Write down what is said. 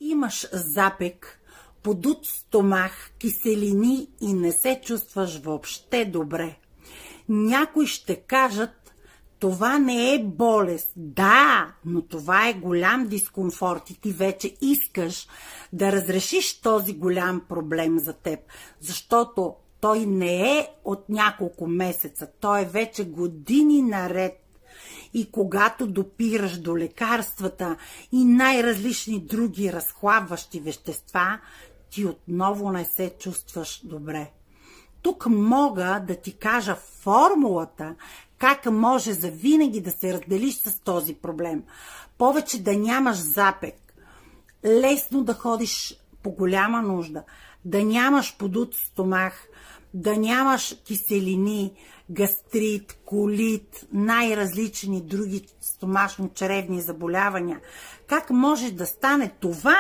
Имаш запек, подут стомах, киселини и не се чувстваш въобще добре. Някои ще кажат, това не е болест. Да, но това е голям дискомфорт и ти вече искаш да разрешиш този голям проблем за теб, защото той не е от няколко месеца, той е вече години наред. И когато допираш до лекарствата и най-различни други разхлабващи вещества, ти отново не се чувстваш добре. Тук мога да ти кажа формулата, как може завинаги да се разделиш с този проблем. Повече да нямаш запек, лесно да ходиш по голяма нужда, да нямаш подут стомах, да нямаш киселини, гастрит, колит, най-различни други стомашно-чревни заболявания. Как може да стане това?